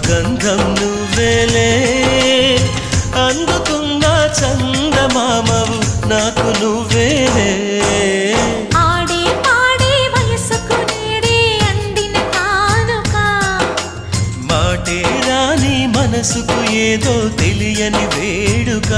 గంధం నువ్వేలే అందుకున్న చందమామవు నాకు నువ్వేలే ఆడే పాడే వయసుకు నేడే అందిన కానుక మాటే రాని మనసుకు ఏదో తెలియని వేడుక